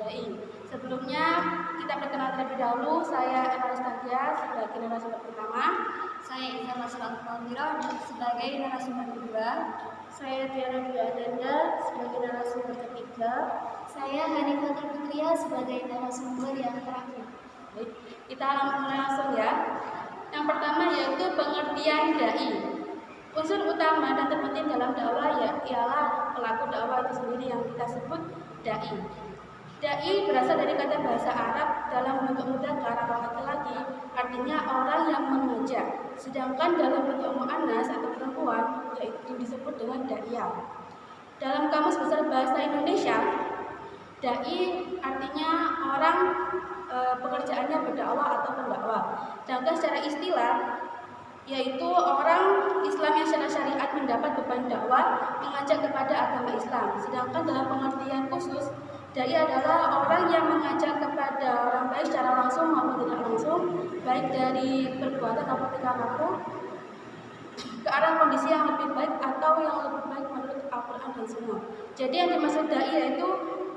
dai. Sebelumnya kita perkenalan terlebih dahulu. Saya Eva Stadia sebagai narasumber pertama. Saya Iza Masrul Fawzira sebagai narasumber kedua. Saya Tiara Dwi Adanda sebagai narasumber ketiga. Saya Hanifatul Putria sebagai narasumber yang terakhir. Baik, kita mulai langsung ya. Yang pertama yaitu pengertian dai. Unsur utama dan terpenting dalam dakwah ialah pelaku dakwah itu sendiri yang kita sebut dai. Dai berasal dari kata bahasa Arab dalam bentuk mudzakkar atau laki-laki, artinya orang yang mengajak. Sedangkan dalam bentuk muannas atau perempuan yaitu disebut dengan da'iyah. Dalam Kamus Besar Bahasa Indonesia, dai artinya orang pekerjaannya berdakwah atau pendakwah. Sedangkan secara istilah yaitu orang Islam yang secara syariat mendapat beban dakwah mengajak kepada agama Islam. Sedangkan dalam pengertian khusus, dai adalah orang yang mengajak kepada orang baik secara langsung maupun tidak langsung, baik dari perbuatan maupun tingkah laku, ke arah kondisi yang lebih baik atau yang lebih baik menurut Al-Quran dan Sunnah. Jadi yang dimaksud dai yaitu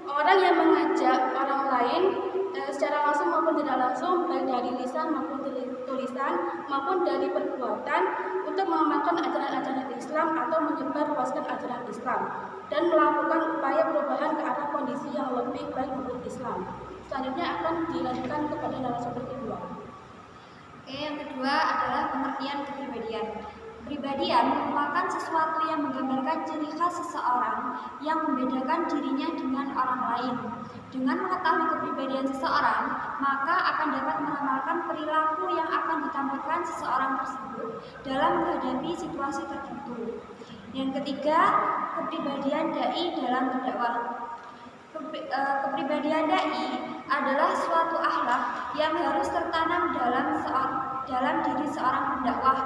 orang yang mengajak orang lain secara langsung maupun tidak langsung, baik dari lisan maupun tulisan maupun dari perbuatan, untuk mengamalkan ajaran-ajaran Islam atau menyebarluaskan ajaran Islam dan melakukan upaya perubahan ke arah kondisi yang lebih baik menurut Islam. Selanjutnya akan dilanjutkan kepada narasumber kedua. Yang kedua adalah pengertian kepribadian. Kepribadian merupakan sesuatu yang menggambarkan ciri khas seseorang yang membedakan dirinya dengan orang lain. Dengan mengetahui kepribadian seseorang, maka akan dapat meramalkan perilaku yang akan ditampilkan seseorang tersebut dalam menghadapi situasi tertentu. Yang ketiga, kepribadian dai dalam berdakwah. Kepribadian dai adalah suatu akhlak yang harus tertanam dalam diri seorang pendakwah,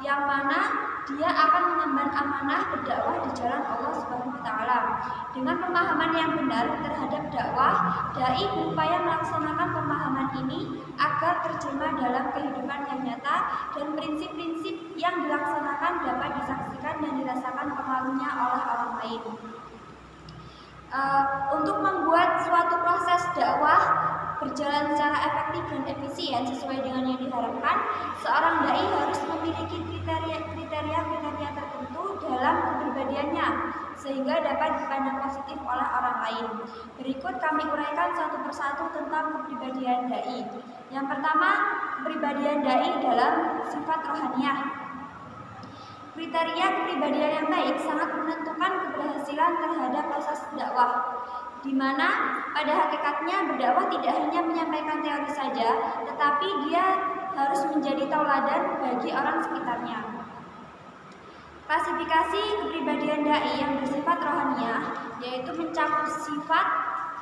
yang mana dia akan mengemban amanah berdakwah di jalan Allah Subhanahu wa taala. Dengan pemahaman yang benar terhadap dakwah, dai berupaya melaksanakan pemahaman ini agar terjemah dalam kehidupan yang nyata dan prinsip-prinsip yang dilaksanakan dapat disaksikan dan dirasakan pengaruhnya oleh orang lain. Untuk membuat suatu proses dakwah berjalan secara efektif dan efisien sesuai dengan yang diharapkan, seorang dai harus memiliki kriteria tertentu dalam kepribadiannya sehingga dapat dipandang positif oleh orang lain. Berikut kami uraikan satu persatu tentang kepribadian dai. Yang pertama, kepribadian dai dalam sifat rohaniyah. Kriteria kepribadian yang baik sangat menentukan keberhasilan terhadap proses dakwah, di mana pada hakikatnya berdakwah tidak hanya menyampaikan teori saja, tetapi dia harus menjadi tauladan bagi orang sekitarnya. Klasifikasi kepribadian dai yang bersifat rohaniyah yaitu mencakup sifat,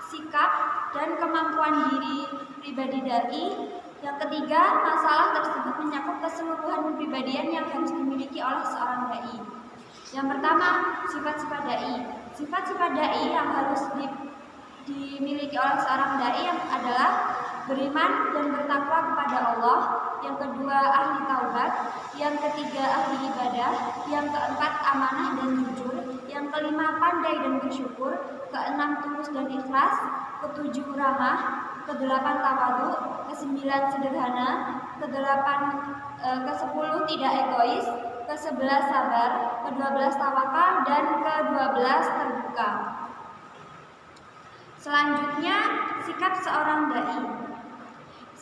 sikap, dan kemampuan diri pribadi dai. Yang ketiga, masalah tersebut mencakup keseluruhan kepribadian yang harus dimiliki oleh seorang dai. Yang pertama, sifat-sifat dai. Sifat-sifat dai yang harus dimiliki oleh seorang dai adalah beriman dan bertakwa kepada Allah. Yang kedua, ahli taubat. Yang ketiga, ahli ibadah. Yang keempat, amanah dan jujur. Yang kelima, pandai dan bersyukur. Keenam, tulus dan ikhlas. Ketujuh, ramah. Kedelapan, tawadu. Kesembilan, sederhana. Kesepuluh, tidak egois. Ke-11, sabar. Ke-12, tawakal. Dan ke-12, terbuka. Selanjutnya, sikap seorang dai.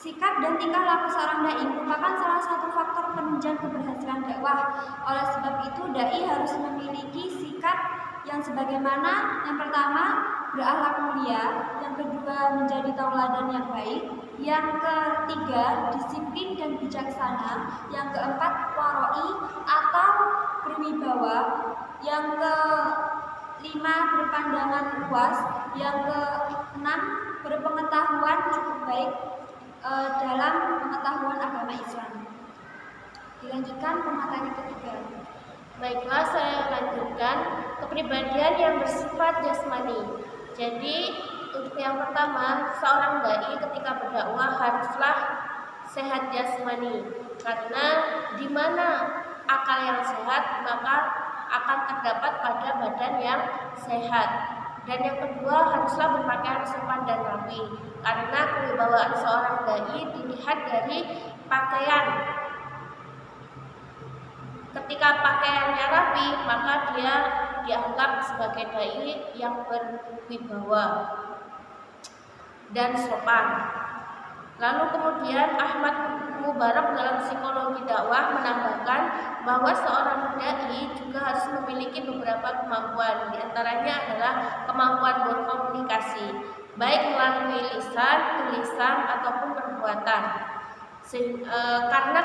Sikap dan tingkah laku seorang dai merupakan salah satu faktor penunjang keberhasilan dakwah. Oleh sebab itu, dai harus memiliki sikap yang sebagaimana: yang pertama, berakhlak mulia; yang kedua, menjadi tauladan yang baik; yang ketiga, disiplin dan bijaksana; yang keempat, waroi atau berwibawa; yang kelima, berpandangan luas; yang keenam, berpengetahuan cukup baik dalam pengetahuan agama Islam. Dilanjutkan pemaparan ketiga. Baiklah, saya lanjutkan kepribadian yang bersifat jasmani. Jadi untuk yang pertama, seorang dai ketika berdakwah haruslah sehat jasmani, karena di mana akal yang sehat maka akan terdapat pada badan yang sehat. Dan yang kedua, haruslah berpakaian sopan dan rapi, karena kewibawaan seorang dai dilihat dari pakaian. Ketika pakaiannya rapi, maka dia dianggap sebagai dai yang berwibawa dan sopan. Lalu kemudian Ahmad Mubarak dalam psikologi dakwah menambahkan bahwa seorang dai juga harus memiliki beberapa kemampuan. Di antaranya adalah kemampuan berkomunikasi, baik melalui lisan, tulisan ataupun perbuatan. Karena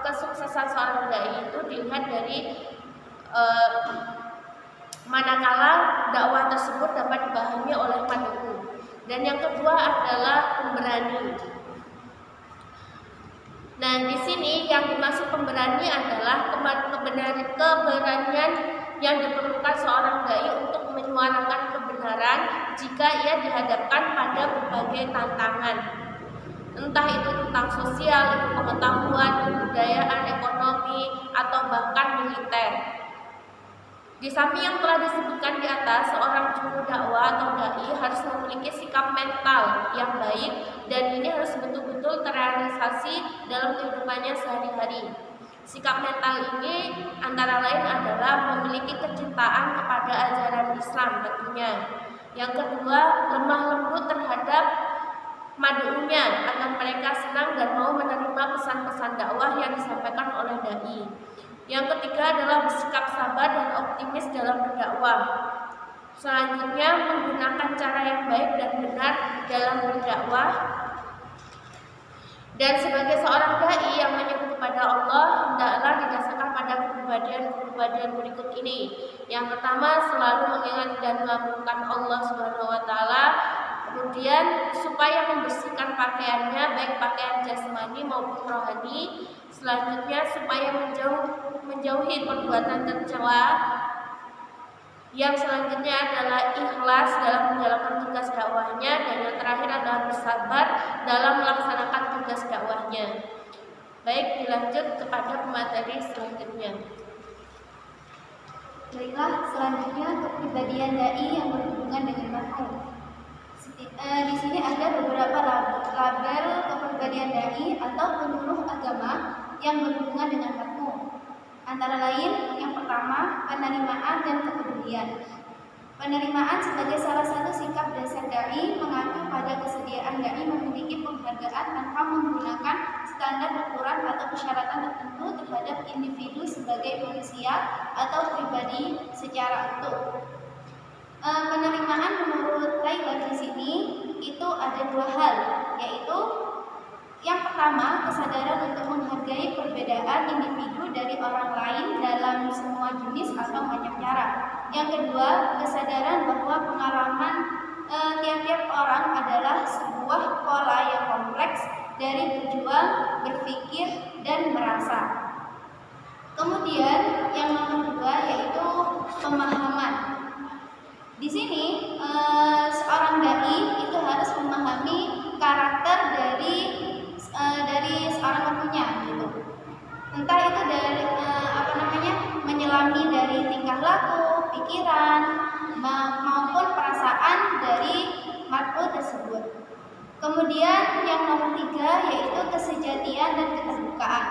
kesuksesan seorang dai itu dilihat dari manakala dakwah tersebut dapat dipahami oleh mad'u. Dan yang kedua adalah pemberani. Nah, di sini yang dimaksud pemberani adalah keberanian yang diperlukan seorang dai untuk menyuarakan kebenaran jika ia dihadapkan pada berbagai tantangan. Entah itu tentang sosial, ilmu pengetahuan, kebudayaan, ekonomi, atau bahkan militer. Di samping yang telah disebutkan di atas, seorang juru dakwah atau dai harus memiliki sikap mental yang baik, dan ini harus betul-betul terrealisasi dalam kehidupannya sehari-hari. Sikap mental ini antara lain adalah memiliki kecintaan kepada ajaran Islam tentunya. Yang kedua, lemah lembut terhadap mad'unya agar mereka senang dan mau menerima pesan-pesan dakwah yang disampaikan oleh dai. Yang ketiga adalah bersikap sabar dan optimis dalam berdakwah. Selanjutnya, menggunakan cara yang baik dan benar dalam berdakwah. Dan sebagai seorang dai yang menyeru kepada Allah, hendaklah didasarkan pada kepribadian berikut ini. Yang pertama, selalu mengingat dan mengagungkan Allah Subhanahu wa taala. Kemudian supaya membersihkan pakaiannya, baik pakaian jasmani maupun rohani. Selanjutnya, supaya menjauhi perbuatan tercela. Yang selanjutnya adalah ikhlas dalam menjalankan tugas dakwahnya, dan yang terakhir adalah bersabar dalam melaksanakan tugas dakwahnya. Baik, dilanjut kepada pemateri selanjutnya. Baiklah, selanjutnya kepribadian dai yang berhubungan dengan mad'u. Di sini ada beberapa label kepribadian dai atau penyuluh agama yang berhubungan dengan mad'u. Antara lain, yang pertama, penerimaan dan kepedulian. Penerimaan sebagai salah satu sikap dasar dai mengacu pada kesediaan dai memiliki penghargaan tanpa menggunakan standar ukuran atau persyaratan tertentu terhadap individu sebagai manusia atau pribadi secara utuh. Penerimaan menurut Laila di sini itu ada dua hal, yaitu yang pertama, kesadaran untuk menghargai perbedaan individu dari orang lain dalam semua jenis atau macam cara. Yang kedua, kesadaran bahwa pengalaman tiap-tiap orang adalah sebuah pola yang kompleks dari berjuang, berpikir, dan merasa. Kemudian yang nomor dua yaitu pemahaman. Di sini seorang dai itu harus memahami karakter dari seorang mad'unya gitu. Entah itu dari menyelami dari tingkah laku, pikiran, maupun perasaan dari mad'u tersebut. Kemudian yang nomor tiga yaitu kesejatian dan keterbukaan.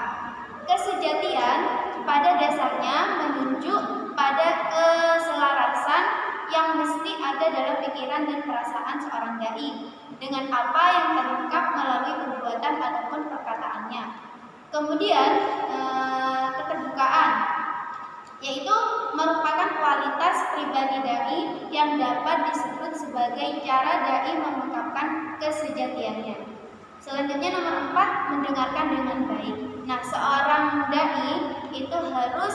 Kesejatian pada dasarnya menunjuk pada keselarasan yang mesti ada dalam pikiran dan perasaan seorang dai dengan apa yang terungkap melalui perbuatan ataupun perkataannya. Kemudian keterbukaan, yaitu merupakan kualitas pribadi dai yang dapat disebut sebagai cara dai mengungkapkan kesejatiannya. Selanjutnya nomor 4, mendengarkan dengan baik. Nah, seorang dai itu harus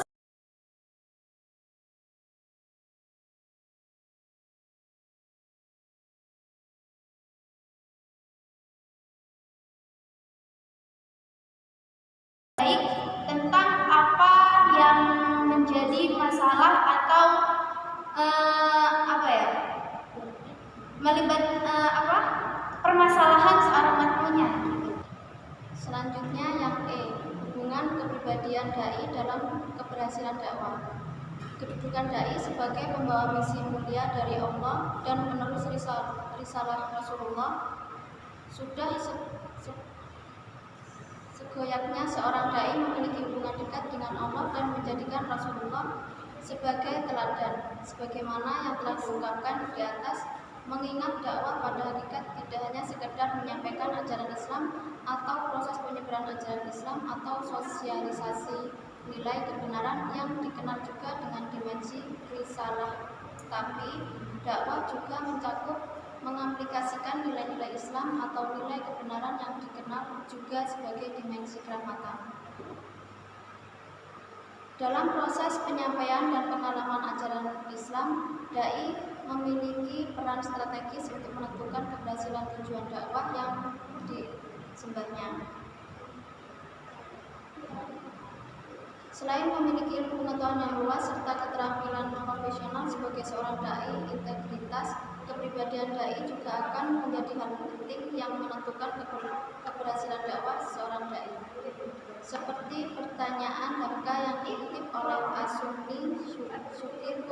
baik tentang apa yang menjadi masalah atau permasalahan seorang mad'unya. Selanjutnya yang E, hubungan kepribadian dai dalam keberhasilan dakwah. Kedudukan dai sebagai pembawa misi mulia dari Allah dan penerus risalah Rasulullah. Sudah segoyaknya seorang dai memiliki hubungan dekat dengan Allah dan menjadikan Rasulullah sebagai teladan, sebagaimana yang telah diungkapkan di atas. Mengingat dakwah pada hakikat tidak hanya sekedar menyampaikan ajaran Islam atau proses penyebaran ajaran Islam atau sosialisasi nilai kebenaran yang dikenal juga dengan dimensi risalah, tapi dakwah juga mencakup mengaplikasikan nilai-nilai Islam atau nilai kebenaran yang dikenal juga sebagai dimensi keramatan. Dalam proses penyampaian dan pengalaman ajaran Islam, dai memiliki peran strategis untuk menentukan keberhasilan tujuan dakwah yang disembatnya. Selain memiliki ilmu pengetahuan yang luas serta keterampilan profesional sebagai seorang dai, integritas kepribadian dai juga akan menjadi hal penting yang menentukan keberhasilan dakwah seorang dai. Seperti pertanyaan Hamka yang dikutip oleh Asumi Syukir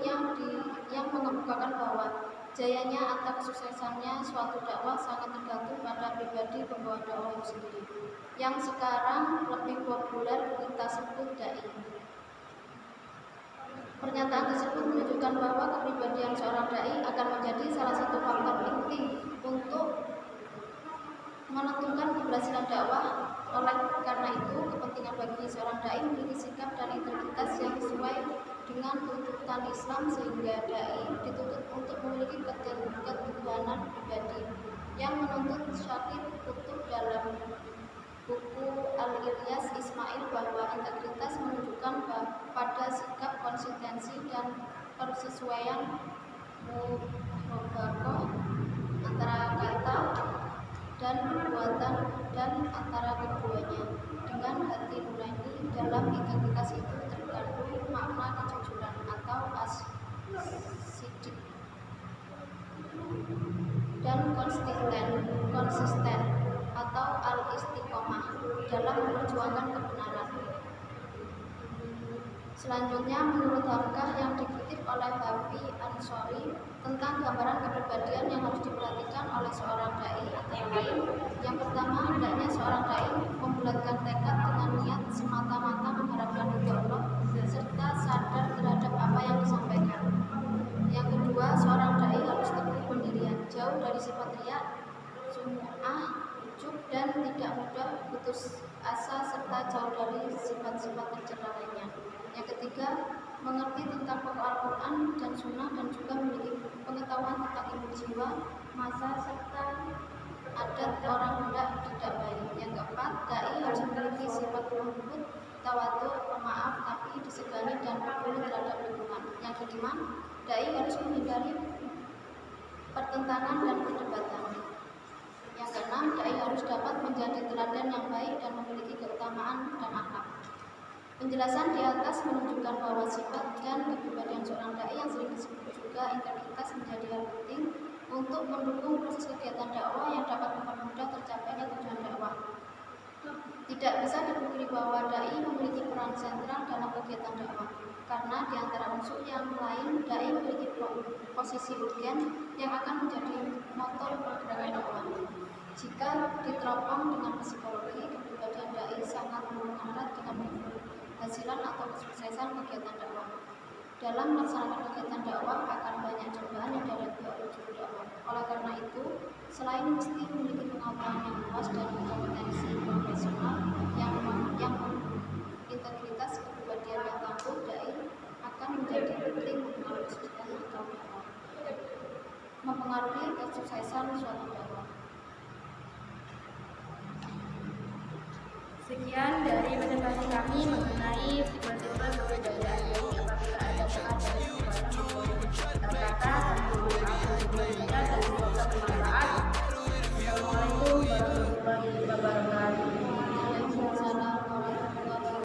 yang mengemukakan bahwa jayanya atau kesuksesannya suatu dakwah sangat tergantung pada pribadi pembawa dakwah itu sendiri, yang sekarang lebih populer kita sebut dai. Pernyataan tersebut menunjukkan bahwa kepribadian seorang dai akan menjadi salah satu faktor penting untuk menentukan keberhasilan dakwah. Oleh karena itu, kepentingan bagi seorang dai memiliki sikap dan integritas yang sesuai dengan tuntutan Islam, sehingga dai dituntut untuk memiliki ketuhanan pribadi yang menuntut Syakir kutub dalam buku Al-Ilyas Ismail bahwa integritas menunjukkan pada sikap konsistensi dan persesuaian mubakoh antara kata dan perbuatan dan antara keduanya. Dengan hati nurani, dalam integritas itu terkandung makna kejujuran atau as-siddiq dan konsisten atau al-istiqomah dalam memperjuangkan kebenaran. Selanjutnya, menurut Hamkah yang dikutip oleh Hafi Ansori tentang gambaran kepribadian yang harus diperhatikan oleh seorang dai antara lain, yang pertama, hendaknya seorang dai membulatkan tekad dengan niat semata-mata mengharapkan ridho Allah serta sadar terhadap apa yang disampaikan. Yang kedua, seorang dai harus teguh pendirian, jauh dari sifat riya, sum'ah, ujub, dan tidak mudah putus asa serta jauh dari sifat-sifat tercela lainnya. Yang ketiga, mengerti tentang pokok Al-Quran dan Sunnah dan juga memiliki pengetahuan tentang ilmu jiwa, masa, serta adat orang hendak tidak baik. Yang keempat, dai harus memiliki sifat lembut, tawadhu, pemaaf, tapi disegani dan peduli terhadap lingkungan. Yang kelima, dai harus menghindari pertentangan dan perdebatan. Yang keenam, dai harus dapat menjadi teladan yang baik dan memiliki keutamaan dan akhlak. Penjelasan di atas menunjukkan bahwa sifat dan kepribadian seorang dai yang sering disebut juga integritas menjadi hal penting untuk mendukung proses kegiatan dakwah yang dapat mempermudah tercapainya tujuan dakwah. Tidak bisa dipungkiri bahwa dai memiliki peran sentral dalam kegiatan dakwah, karena di antara unsur yang lain, dai memiliki posisi urgen yang akan menjadi motor pergerakan dakwah. Jika diteropong dengan psikologi, kepribadian dai sangat berhubungan erat dengan keberhasilan atau kesuksesan kegiatan dakwah. Dalam melaksanakan kegiatan dakwah akan banyak cobaan yang dihadapi oleh juru dakwah. Oleh karena itu, selain mesti memiliki pengetahuan yang luas dan kompetensi profesional yang integritas kepribadian yang tangguh, dai akan menjadi penting mempengaruhi kesuksesan suatu dakwah. Sekian dari presentasi kami mengenai tiba-tiba